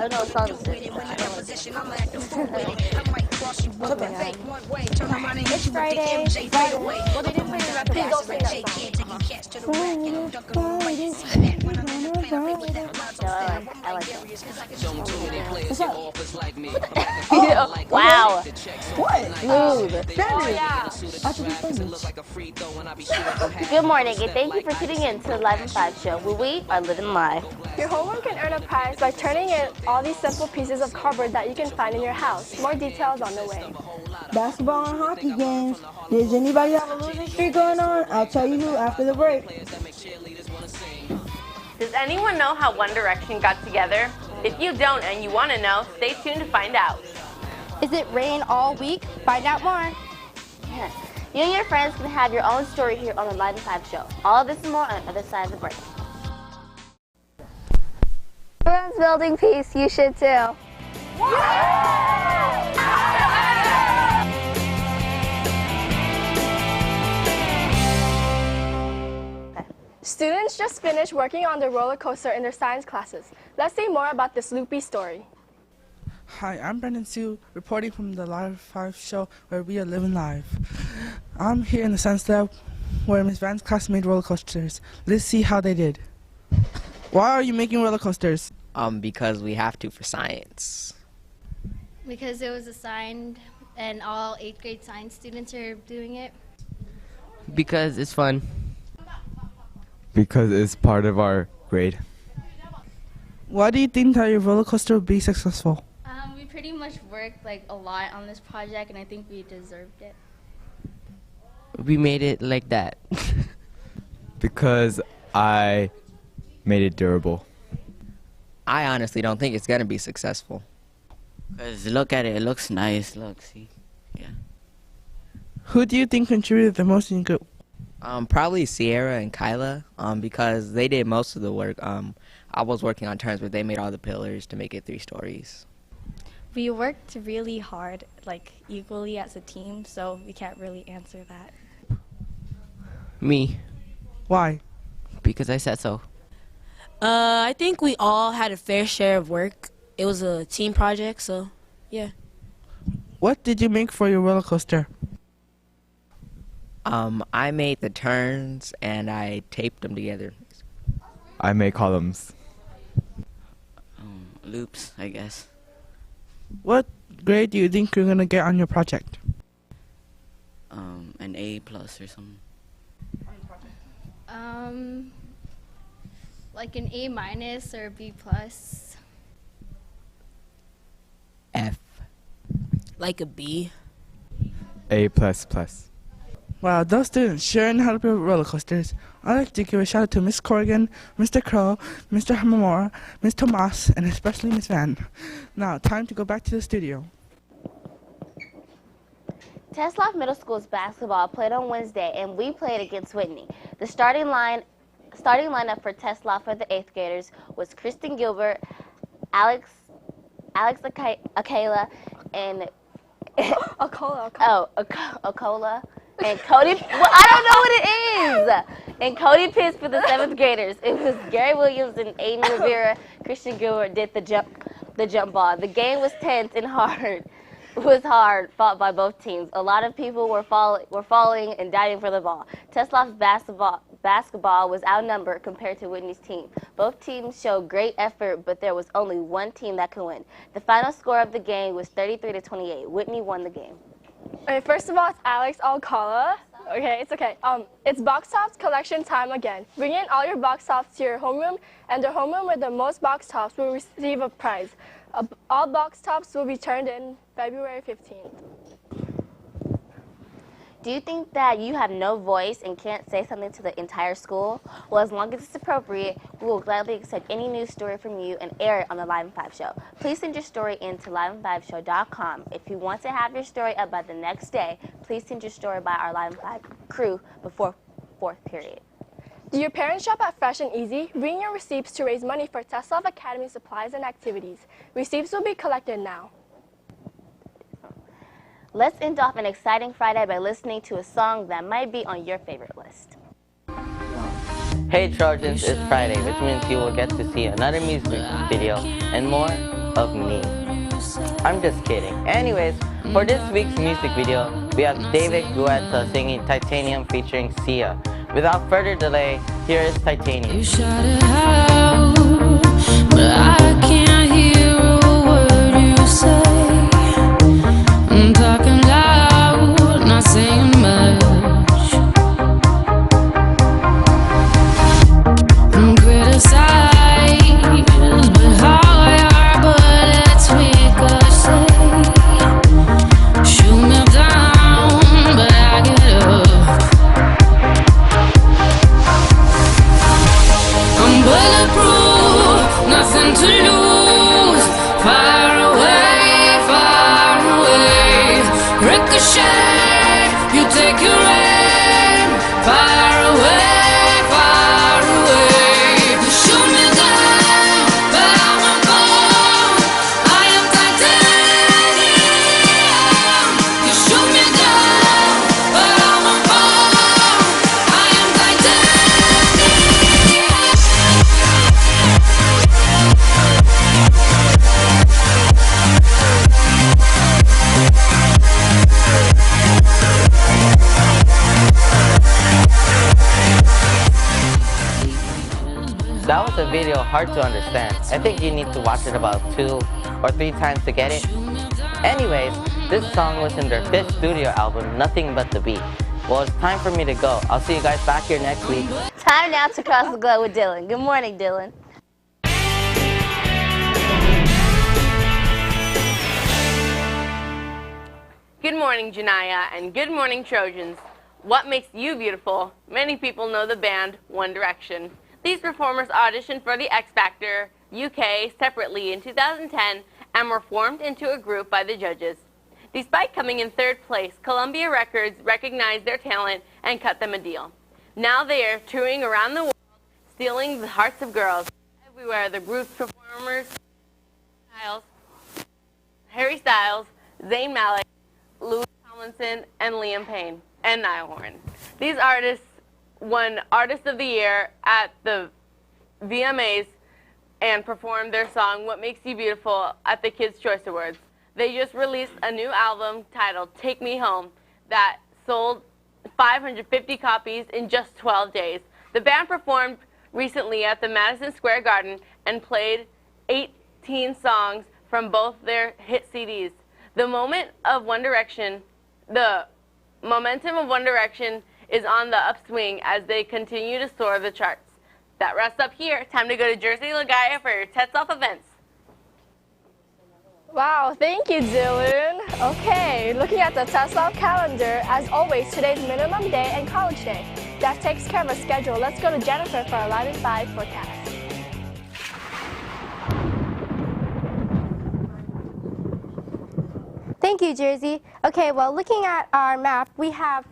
don't know what song this is. It's Friday. Well, they didn't play the record. Please don't sing that I like it. Wow. What? Smooth. Oh, yeah. Good morning, and thank you for tuning in to the Live and 5 show, where we are living live. Your homework can earn a prize by turning in all these simple pieces of cardboard that you can find in your house. More details on the way. Basketball and hockey games. Does anybody have a losing streak going on? I'll tell you who after the break. Does anyone know how One Direction got together? If you don't and you want to know, stay tuned to find out. Is it rain all week? Find out more. Yes. You and your friends can have your own story here on the Live and 5 show. All of this and more on the other side of the break. Everyone's building peace. You should too. Students just finished working on the roller coaster in their science classes. Let's see more about this loopy story. Hi, I'm Brendan Sue, reporting from the Live 5 show where we are living live. I'm here in the science lab where Miss Van's class made roller coasters. Let's see how they did. Why are you making roller coasters? Because we have to for science. Because it was assigned and all 8th grade science students are doing it. Because it's fun. Because it's part of our grade. Why do you think that your roller coaster will be successful? We pretty much worked a lot on this project, and I think we deserved it. We made it like that. Because I made it durable. I honestly don't think it's gonna be successful. Because look at it, it looks nice. Look, see? Yeah. Who do you think contributed the most in your group? Probably Sierra and Kyla, because they did most of the work. I was working on turns, but they made all the pillars to make it 3 stories. We worked really hard, equally as a team, so we can't really answer that. Me. Why? Because I said so. I think we all had a fair share of work. It was a team project, so yeah. What did you make for your roller coaster? I made the turns and I taped them together. I made columns. Loops, I guess. What grade do you think you're gonna get on your project? An A+ or something. Like an A- or B+. F. Like a B. A++. Wow, those students sure know how to build roller coasters. I'd like to give a shout out to Miss Corrigan, Mr. Crow, Mr. Hamamora, Miss Tomas, and especially Miss Van. Now, time to go back to the studio. Tetzlaff Middle School's basketball played on Wednesday, and we played against Whitney. The starting lineup for Tetzlaff for the 8th graders was Kristen Gilbert, Alex Akela, and Okola. And Cody, well, I don't know what it is. And Cody Pitts for the 7th graders. It was Gary Williams and Aiden Rivera. Christian Gilbert did the jump ball. The game was tense and hard. It was hard, fought by both teams. A lot of people were falling and diving for the ball. Tetzlaff's basketball was outnumbered compared to Whitney's team. Both teams showed great effort, but there was only one team that could win. The final score of the game was 33-28. Whitney won the game. Okay, first of all, it's Alex Alcala. Okay, it's okay. It's box tops collection time again. Bring in all your box tops to your homeroom, and the homeroom with the most box tops will receive a prize. All box tops will be turned in February 15th. Do you think that you have no voice and can't say something to the entire school? Well, as long as it's appropriate, we will gladly accept any news story from you and air it on the Live and 5 show. Please send your story in to liveand5show.com. If you want to have your story up by the next day, please send your story by our Live and 5 crew before 4th period. Do your parents shop at Fresh and Easy? Bring your receipts to raise money for Tetzlaff Academy supplies and activities. Receipts will be collected now. Let's end off an exciting Friday by listening to a song that might be on your favorite list. Hey Trojans, it's Friday, which means you will get to see another music video and more of me. I'm just kidding. Anyways, for this week's music video, we have David Guetta singing Titanium featuring Sia. Without further delay, here is Titanium. You shout it out, but I can't hear a word you say. I'm talking loud, not saying much. I'm criticized, but how your bullets ricochet. Shoot me down, but I get up. I'm bulletproof, nothing to lose. Far away, ricochet. You take your aim. Far away. You shoot me down, but I won't fall. I am titanium. You shoot me down, but I won't fall. I am That was a video hard to understand. I think you need to watch it about 2 or 3 times to get it. Anyways, this song was in their 5th studio album, Nothing But The Beat. Well, it's time for me to go. I'll see you guys back here next week. Time now to cross the globe with Dylan. Good morning, Dylan. Good morning, Janaya, and good morning, Trojans. What makes you beautiful? Many people know the band One Direction. These performers auditioned for the X Factor UK separately in 2010 and were formed into a group by the judges. Despite coming in 3rd place, Columbia Records recognized their talent and cut them a deal. Now they are touring around the world, stealing the hearts of girls. Everywhere, the group's performers, Harry Styles, Zayn Malik, Louis Tomlinson, and Liam Payne, and Niall Horan. These artists won Artist of the Year at the VMAs and performed their song, What Makes You Beautiful, at the Kids' Choice Awards. They just released a new album titled Take Me Home that sold 550 copies in just 12 days. The band performed recently at the Madison Square Garden and played 18 songs from both their hit CDs. The momentum of One Direction is on the upswing as they continue to soar the charts. That wraps up here. Time to go to Jersey Lagaya for your Tetzlaff events. Wow, thank you, Dylan. Okay, looking at the Tetzlaff calendar, as always, today's minimum day and college day. That takes care of our schedule. Let's go to Jennifer for our Live and 5 forecast. Thank you, Jersey. Okay, well, looking at our map, we have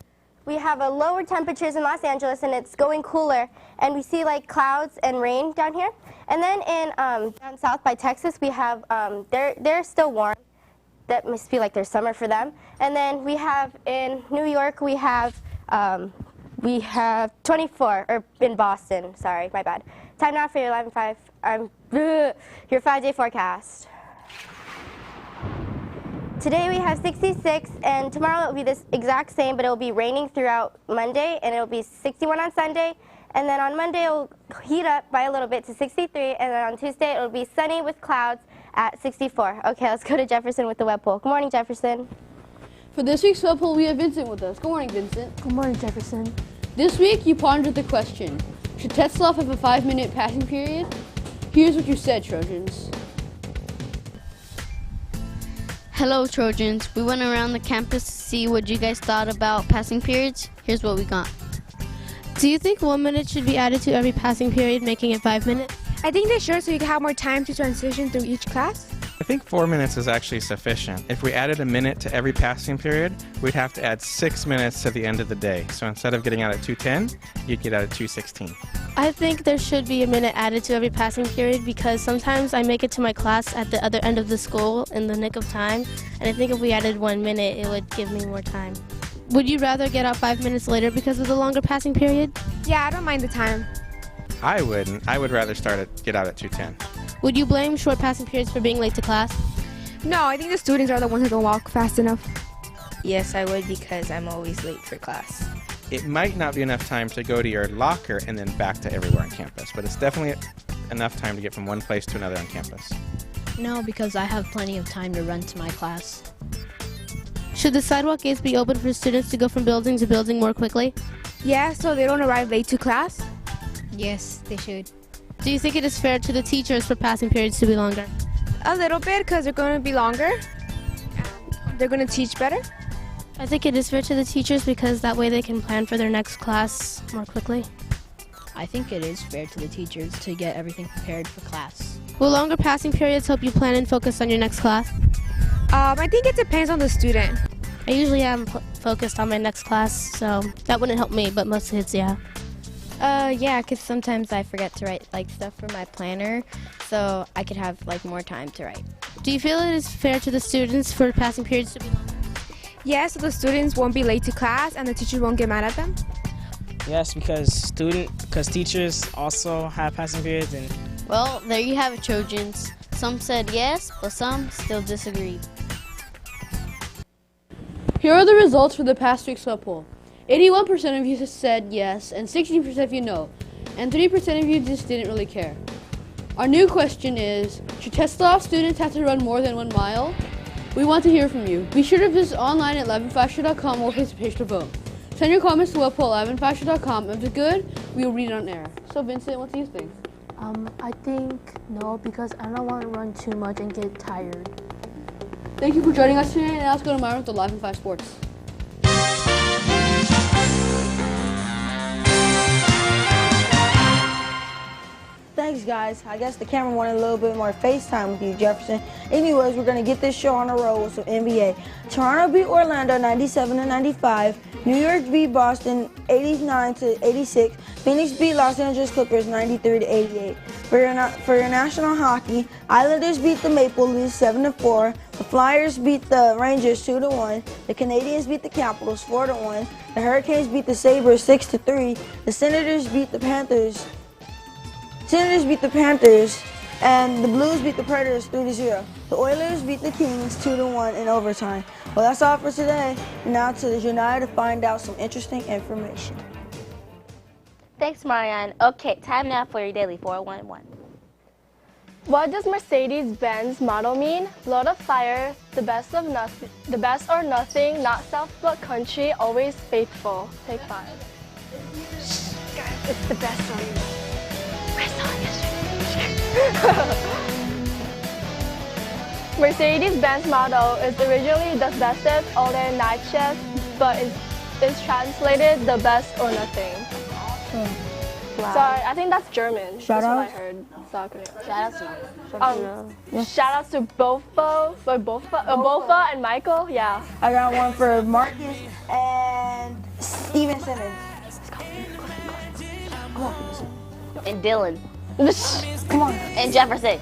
a lower temperatures in Los Angeles, and it's going cooler, and we see like clouds and rain down here. And then in down south by Texas, we have they're still warm. That must be like their summer for them. And then we have in New York, we have 24, or in Boston. Sorry, my bad. Time now for your 11-5. Your 5-day forecast. Today we have 66, and tomorrow it will be this exact same, but it will be raining throughout Monday, and it will be 61 on Sunday. And then on Monday it will heat up by a little bit to 63, and then on Tuesday it will be sunny with clouds at 64. Okay, let's go to Jefferson with the web poll. Good morning, Jefferson. For this week's web poll, we have Vincent with us. Good morning, Vincent. Good morning, Jefferson. This week you pondered the question, should Tetzlaff have a 5-minute passing period? Here's what you said, Trojans. Hello, Trojans. We went around the campus to see what you guys thought about passing periods. Here's what we got. Do you think 1 minute should be added to every passing period, making it 5 minutes? I think they should, so you can have more time to transition through each class. I think 4 minutes is actually sufficient. If we added a minute to every passing period, we'd have to add 6 minutes to the end of the day. So instead of getting out at 2:10, you'd get out at 2:16. I think there should be a minute added to every passing period because sometimes I make it to my class at the other end of the school in the nick of time, and I think if we added 1 minute, it would give me more time. Would you rather get out 5 minutes later because of the longer passing period? Yeah, I don't mind the time. I wouldn't. I would rather get out at 2:10. Would you blame short passing periods for being late to class? No, I think the students are the ones who don't walk fast enough. Yes, I would because I'm always late for class. It might not be enough time to go to your locker and then back to everywhere on campus, but it's definitely enough time to get from one place to another on campus. No, because I have plenty of time to run to my class. Should the sidewalk gates be open for students to go from building to building more quickly? Yeah, so they don't arrive late to class? Yes, they should. Do you think it is fair to the teachers for passing periods to be longer? A little bit, because they're going to be longer. They're going to teach better. I think it is fair to the teachers because that way they can plan for their next class more quickly. I think it is fair to the teachers to get everything prepared for class. Will longer passing periods help you plan and focus on your next class? I think it depends on the student. I usually am focused on my next class, so that wouldn't help me, but most kids, yeah. Yeah, because sometimes I forget to write like stuff for my planner, so I could have like more time to write. Do you feel it is fair to the students for passing periods to be longer? Yeah, so the students won't be late to class and the teachers won't get mad at them? Yes, because teachers also have passing periods. And well, there you have it, Trojans. Some said yes, but some still disagreed. Here are the results for the past week's sub poll. 81% of you said yes, and 16% of you no, and 3% of you just didn't really care. Our new question is, should Tetzlaff students have to run more than 1 mile? We want to hear from you. Be sure to visit online at 11fashion.com or Facebook page to vote. Send your comments to webpoll11fashion.com. If it's good, we will read it on air. So Vincent, what do you think? I think no, because I don't want to run too much and get tired. Thank you for joining us today, and now let's go to Myron with the Live in 5 Sports. Thanks, guys. I guess the camera wanted a little bit more FaceTime with you, Jefferson. Anyways, we're going to get this show on the road with some NBA. Toronto beat Orlando 97-95. New York beat Boston 89-86. Phoenix beat Los Angeles Clippers 93-88. For your national hockey, Islanders beat the Maple Leafs 7-4. The Flyers beat the Rangers 2-1. The Canadiens beat the Capitals 4-1. The Hurricanes beat the Sabres 6-3. The Senators beat the Panthers. And the Blues beat the Predators 3-0. The Oilers beat the Kings 2-1 in overtime. Well, that's all for today. Now to the Janaya to find out some interesting information. Thanks, Marianne. Okay, time now for your daily 411. What does Mercedes-Benz model mean? Load of fire, the best or nothing, not self but country, always faithful. Take 5. Guys, it's the best song. I saw it yesterday. Mercedes-Benz model is originally Das Beste oder Nichts, but is translated the best or nothing. Wow. Sorry, I think that's German. Shout that's out? what I heard. Shout outs to Bofa and Michael. Yeah. I got one for Marcus and Steven Simmons. Come on. And Dylan. Come on. And Jefferson.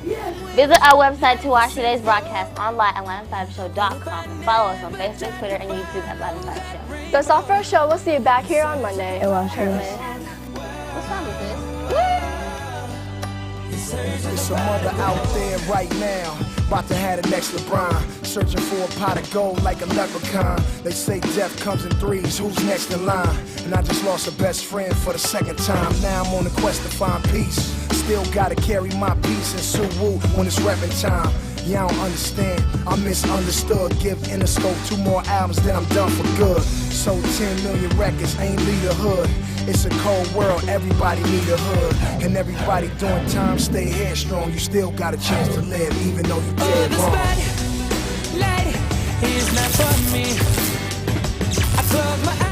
Visit our website to watch today's broadcast online at 115show.com. Follow us on Facebook, Twitter, and YouTube at 115show. That's all for our show. We'll see you back here on Monday. What's wrong with this? There's some mother out there right now, about to have the next LeBron, searching for a pot of gold like a leprechaun. They say death comes in threes, who's next in line? And I just lost a best friend for the second time. Now I'm on a quest to find peace. Still gotta carry my peace and Suwoo when it's reppin' time. Yeah, I don't understand, I'm misunderstood. Give Interscope 2 more albums, then I'm done for good. Sold 10 million records, ain't lead the hood. It's a cold world, everybody need a hood. And everybody doing time, stay headstrong. You still got a chance to live, even though you dead wrong. Light is not for me. I close my eyes.